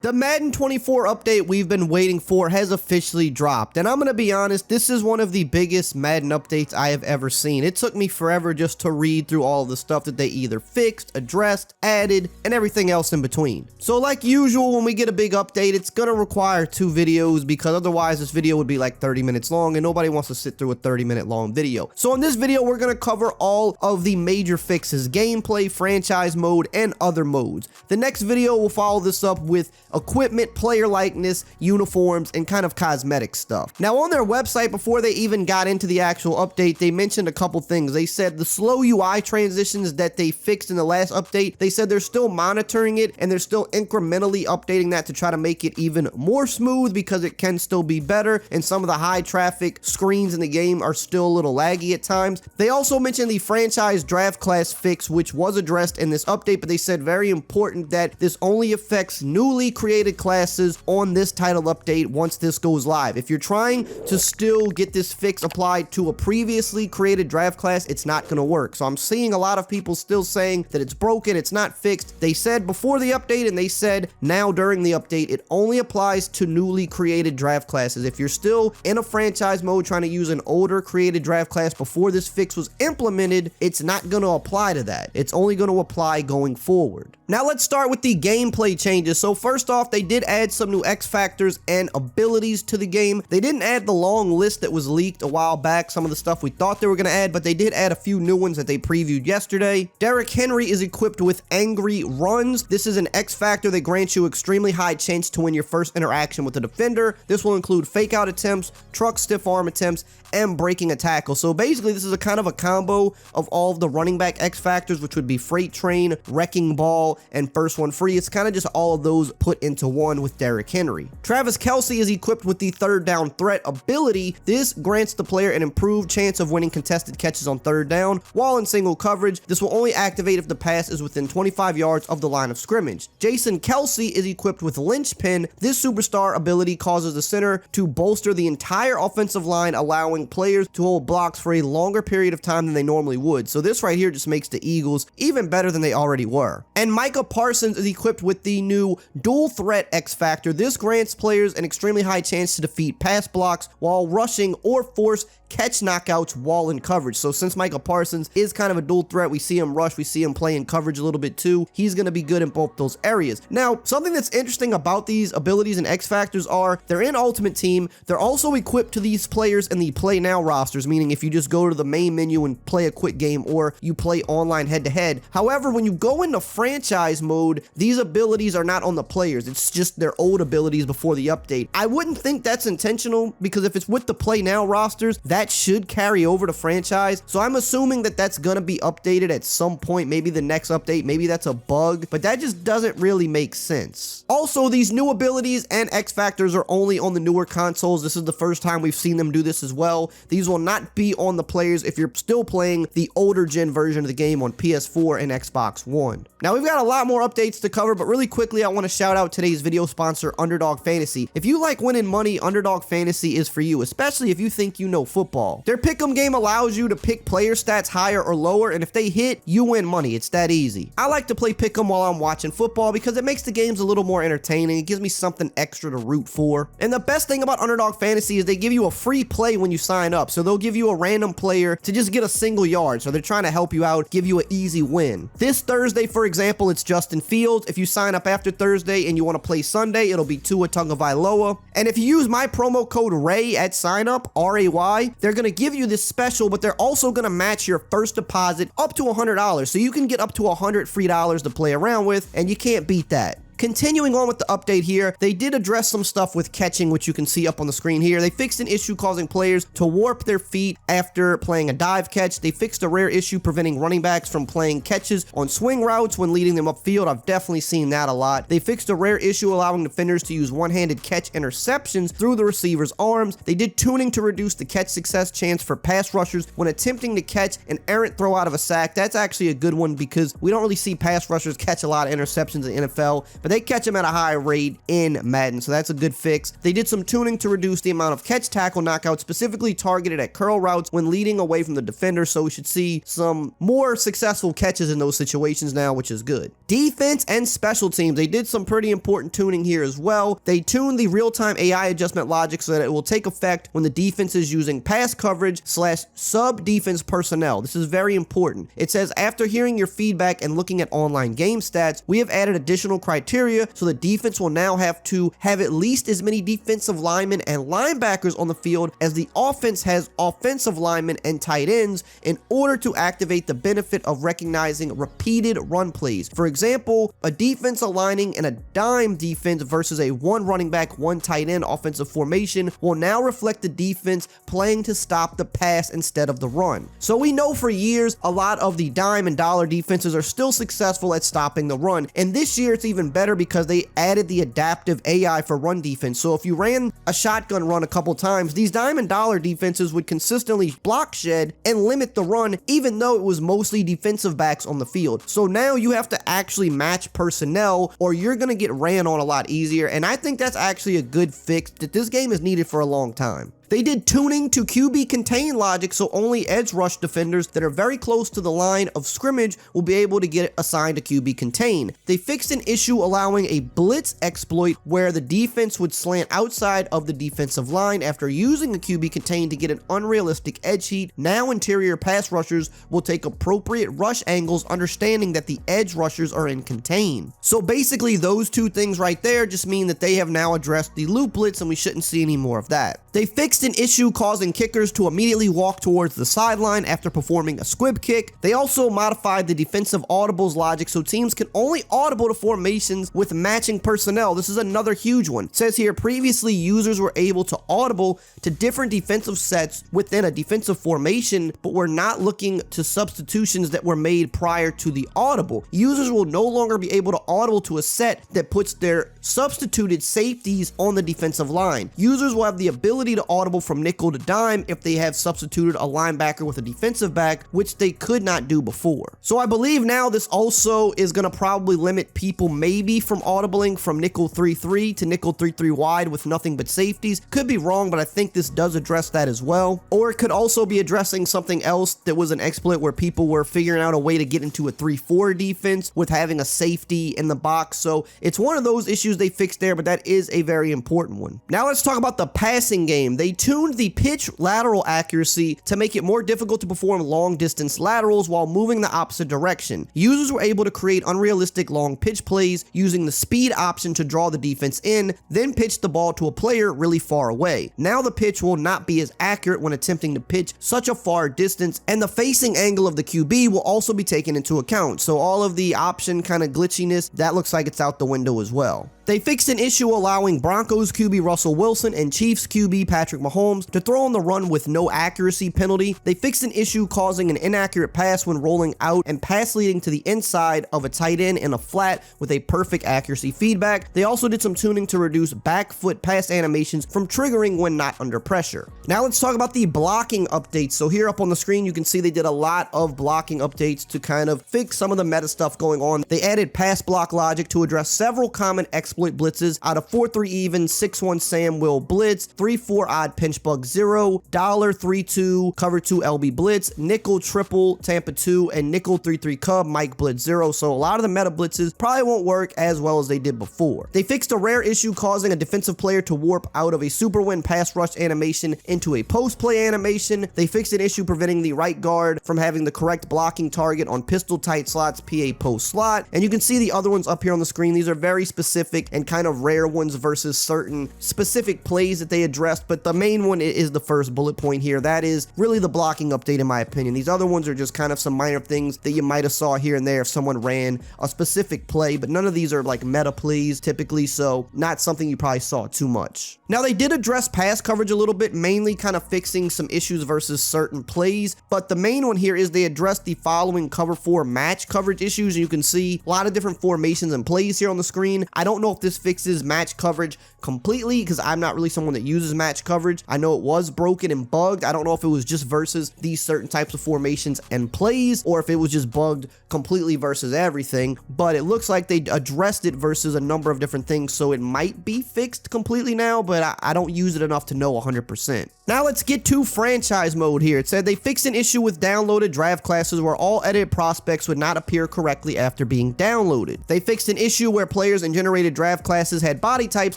The Madden 24 update we've been waiting for has officially dropped, and I'm gonna be honest, this is one of the biggest Madden updates I have ever seen. It took me forever just to read through all of the stuff that they either fixed, addressed, added, and everything else in between. So like usual, when we get a big update, it's gonna require 2 videos because otherwise this video would be like 30 minutes long and nobody wants to sit through a 30-minute long video. So in this video, we're gonna cover all of the major fixes, gameplay, franchise mode, and other modes. The next video will follow this up with equipment, player likeness, uniforms, and kind of cosmetic stuff. Now on their website, before they even got into the actual update, they mentioned a couple things. They said the slow UI transitions that they fixed in the last update, they said they're still monitoring it and they're still incrementally updating that to try to make it even more smooth because it can still be better, and some of the high traffic screens in the game are still a little laggy at times. They also mentioned the franchise draft class fix, which was addressed in this update, but they said very important that this only affects newly created classes on this title update once this goes live. If you're trying to still get this fix applied to a previously created draft class, it's not going to work. So I'm seeing a lot of people still saying that it's broken, it's not fixed. They said before the update and they said now during the update, it only applies to newly created draft classes. If you're still in a franchise mode trying to use an older created draft class before this fix was implemented, it's not going to apply to that. It's only going to apply going forward. Now let's start with the gameplay changes. So first off, they did add some new X factors and abilities to the game. They didn't add the long list that was leaked a while back, some of the stuff we thought they were going to add, but they did add a few new ones that they previewed yesterday. Derrick Henry is equipped with Angry Runs. This is an X factor that grants you extremely high chance to win your first interaction with a defender. This will include fake out attempts, truck stiff arm attempts, and breaking a tackle. So basically this is a kind of a combo of all of the running back X factors, which would be Freight Train, Wrecking Ball, and First One Free. It's kind of just all of those put into one with Derrick Henry. Travis Kelce is equipped with the third down threat ability. This grants the player an improved chance of winning contested catches on third down while in single coverage. This will only activate if the pass is within 25 yards of the line of scrimmage. Jason Kelce is equipped with Linchpin. This superstar ability causes the center to bolster the entire offensive line, allowing players to hold blocks for a longer period of time than they normally would. So this right here just makes the Eagles even better than they already were. And Micah Parsons is equipped with the new dual threat X factor. This grants players an extremely high chance to defeat pass blocks while rushing or force catch knockouts while in coverage. So since Micah Parsons is kind of a dual threat, we see him rush, we see him play in coverage a little bit too, he's going to be good in both those areas. Now, something that's interesting about these abilities and X factors are they're in Ultimate Team. They're also equipped to these players in the Play Now rosters, meaning if you just go to the main menu and play a quick game or you play online head-to-head. However, when you go into franchise mode, these abilities are not on the players. It's just their old abilities before the update. I wouldn't think that's intentional because if it's with the Play Now rosters, that should carry over to franchise. So I'm assuming that that's going to be updated at some point, maybe the next update, maybe that's a bug, but that just doesn't really make sense. Also, these new abilities and X factors are only on the newer consoles. This is the first time we've seen them do this as well. These will not be on the players if you're still playing the older gen version of the game on PS4 and Xbox One. Now we've got a lot more updates to cover, but really quickly I want to shout out today's video sponsor, Underdog Fantasy. If you like winning money, Underdog Fantasy is for you, especially if you think you know football. Their pick'em game allows you to pick player stats higher or lower, and if they hit, you win money. It's that easy. I like to play pick'em while I'm watching football because it makes the games a little more entertaining. It gives me something extra to root for. And the best thing about Underdog Fantasy is they give you a free play when you sign up. So they'll give you a random player to just get a single yard. So they're trying to help you out, give you an easy win. This Thursday, for example, it's Justin Fields. If you sign up after Thursday and you want to play Sunday, it'll be Tua Tagovailoa. And if you use my promo code RAY at sign up, R-A-Y, they're going to give you this special, but they're also going to match your first deposit up to $100. So you can get up to $100 free to play around with, and you can't beat that. Continuing on with the update here, they did address some stuff with catching, which you can see up on the screen here. They fixed an issue causing players to warp their feet after playing a dive catch. They fixed a rare issue preventing running backs from playing catches on swing routes when leading them upfield. I've definitely seen that a lot. They fixed a rare issue allowing defenders to use one-handed catch interceptions through the receiver's arms. They did tuning to reduce the catch success chance for pass rushers when attempting to catch an errant throw out of a sack. That's actually a good one because we don't really see pass rushers catch a lot of interceptions in the NFL, but they catch them at a high rate in Madden, so that's a good fix. They did some tuning to reduce the amount of catch tackle knockouts specifically targeted at curl routes when leading away from the defender, so we should see some more successful catches in those situations now, which is good. Defense and special teams, they did some pretty important tuning here as well. They tuned the real-time AI adjustment logic so that it will take effect when the defense is using pass coverage / sub defense personnel. This is very important. It says, after hearing your feedback and looking at online game stats, we have added additional criteria so the defense will now have to have at least as many defensive linemen and linebackers on the field as the offense has offensive linemen and tight ends in order to activate the benefit of recognizing repeated run plays. For example, a defense aligning in a dime defense versus a one running back, one tight end offensive formation will now reflect the defense playing to stop the pass instead of the run. So we know for years a lot of the dime and dollar defenses are still successful at stopping the run, and this year it's even better because they added the adaptive AI for run defense. So if you ran a shotgun run a couple times, these dime and dollar defenses would consistently block shed and limit the run, even though it was mostly defensive backs on the field. So now you have to actually match personnel or you're going to get ran on a lot easier, and I think that's actually a good fix that this game has needed for a long time. They did tuning to QB contain logic so only edge rush defenders that are very close to the line of scrimmage will be able to get assigned a QB contain. They fixed an issue allowing a blitz exploit where the defense would slant outside of the defensive line after using a QB contain to get an unrealistic edge heat. Now interior pass rushers will take appropriate rush angles, understanding that the edge rushers are in contain. So basically those two things right there just mean that they have now addressed the loop blitz and we shouldn't see any more of that. They fixed an issue causing kickers to immediately walk towards the sideline after performing a squib kick. They also modified the defensive audibles logic so teams can only audible to formations with matching personnel. This is another huge one. It says here, previously users were able to audible to different defensive sets within a defensive formation, but were not looking to substitutions that were made prior to the audible. Users will no longer be able to audible to a set that puts their substituted safeties on the defensive line. Users will have the ability to audible from nickel to dime if they have substituted a linebacker with a defensive back, which they could not do before. So I believe now this also is going to probably limit people maybe from audibling from nickel 3-3 to nickel 3-3 wide with nothing but safeties. Could be wrong, but I think this does address that as well. Or it could also be addressing something else that was an exploit where people were figuring out a way to get into a 3-4 defense with having a safety in the box. So it's one of those issues they fixed there, but that is a very important one. Now let's talk about the passing game. They tuned the pitch lateral accuracy to make it more difficult to perform long distance laterals while moving the opposite direction. Users were able to create unrealistic long pitch plays using the speed option to draw the defense in, then pitch the ball to a player really far away. Now the pitch will not be as accurate when attempting to pitch such a far distance, and the facing angle of the QB will also be taken into account. So all of the option kind of glitchiness, that looks like it's out the window as well. They fixed an issue allowing Broncos QB Russell Wilson and Chiefs QB Patrick Mahomes to throw on the run with no accuracy penalty. They fixed an issue causing an inaccurate pass when rolling out and pass leading to the inside of a tight end in a flat with a perfect accuracy feedback. They also did some tuning to reduce back foot pass animations from triggering when not under pressure. Now let's talk about the blocking updates. So here up on the screen you can see they did a lot of blocking updates to kind of fix some of the meta stuff going on. They added pass block logic to address several common exploit blitzes out of 4-3 even, 6-1 Sam Will blitz, 3-4 odd pinch bug 0, dollar 3-2 cover 2 LB blitz, nickel triple Tampa 2, and nickel 3-3 Cub Mike blitz 0. So a lot of the meta blitzes probably won't work as well as they did before. They fixed a rare issue causing a defensive player to warp out of a super win pass rush animation into a post play animation. They fixed an issue preventing the right guard from having the correct blocking target on pistol tight slots PA post slot, and you can see the other ones up here on the screen. These are very specific and kind of rare ones versus certain specific plays that they addressed, but the main one is the first bullet point here. That is really the blocking update in my opinion. These other ones are just kind of some minor things that you might have saw here and there if someone ran a specific play, but none of these are like meta plays typically, so not something you probably saw too much. Now they did address pass coverage a little bit, mainly kind of fixing some issues versus certain plays, but the main one here is they addressed the following cover 4 match coverage issues, and you can see a lot of different formations and plays here on the screen. I don't know know if this fixes match coverage completely, because I'm not really someone that uses match coverage. I know it was broken and bugged. I don't know if it was just versus these certain types of formations and plays, or if it was just bugged completely versus everything, but it looks like they addressed it versus a number of different things, so it might be fixed completely now, but I don't use it enough to know 100%. Now let's get to franchise mode here. It said they fixed an issue with downloaded draft classes where all edited prospects would not appear correctly after being downloaded. They fixed an issue where players in generated draft classes had body types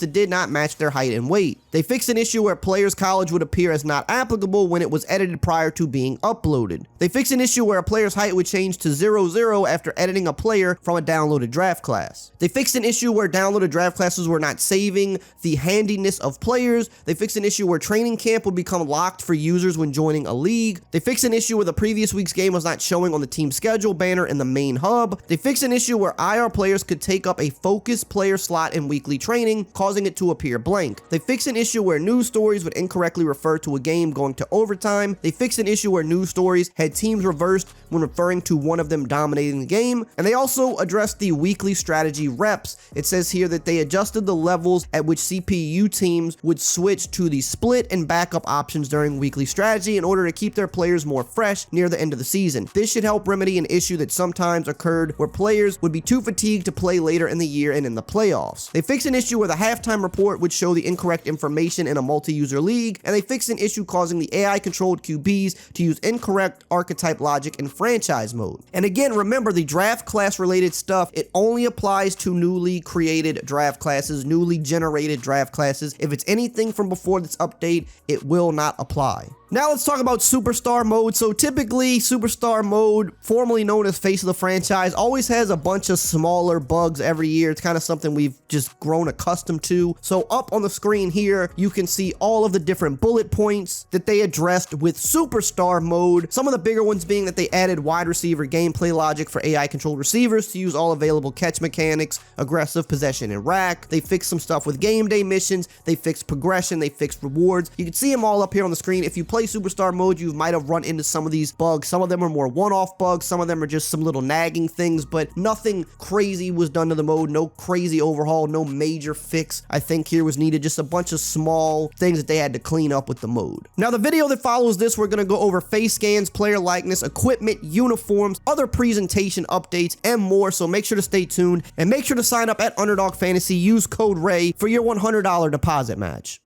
that did not match their height and weight. They fixed an issue where players' college would appear as not applicable when it was edited prior to being uploaded. They fixed an issue where a player's height would change to 0-0 after editing a player from a downloaded draft class. They fixed an issue where downloaded draft classes were not saving the handiness of players. They fixed an issue where training camp would become locked for users when joining a league. They fixed an issue where the previous week's game was not showing on the team schedule banner in the main hub. They fixed an issue where IR players could take up a focus player slot in weekly training, causing it to appear blank. They fixed an issue where news stories would incorrectly refer to a game going to overtime. They fixed an issue where news stories had teams reversed when referring to one of them dominating the game. And they also addressed the weekly strategy reps. It says here that they adjusted the levels at which CPU teams would switch to the split and backup options during weekly strategy in order to keep their players more fresh near the end of the season. This should help remedy an issue that sometimes occurred where players would be too fatigued to play later in the year and in the playoffs. They fixed an issue where the halftime report would show the incorrect information in a multi-user league, and they fixed an issue causing the AI-controlled QBs to use incorrect archetype logic in franchise mode. And again, remember, the draft class related stuff, it only applies to newly created draft classes, newly generated draft classes. If it's anything from before this update, it will not apply. Now let's talk about Superstar mode. So typically Superstar mode, formerly known as Face of the Franchise, always has a bunch of smaller bugs every year. It's kind of something we've just grown accustomed to. So up on the screen here, you can see all of the different bullet points that they addressed with Superstar mode. Some of the bigger ones being that they added wide receiver gameplay logic for AI controlled receivers to use all available catch mechanics, aggressive possession and rack. They fixed some stuff with game day missions. They fixed progression. They fixed rewards. You can see them all up here on the screen. If you play Superstar mode, you might have run into some of these bugs. Some of them are more one-off bugs, some of them are just some little nagging things, but nothing crazy was done to the mode. No crazy overhaul, no major fix I think here was needed. Just a bunch of small things that they had to clean up with the mode. Now the video that follows this, we're going to go over face scans, player likeness, equipment, uniforms, other presentation updates, and more, so make sure to stay tuned and make sure to sign up at Underdog Fantasy. Use code RAY for your $100 deposit match.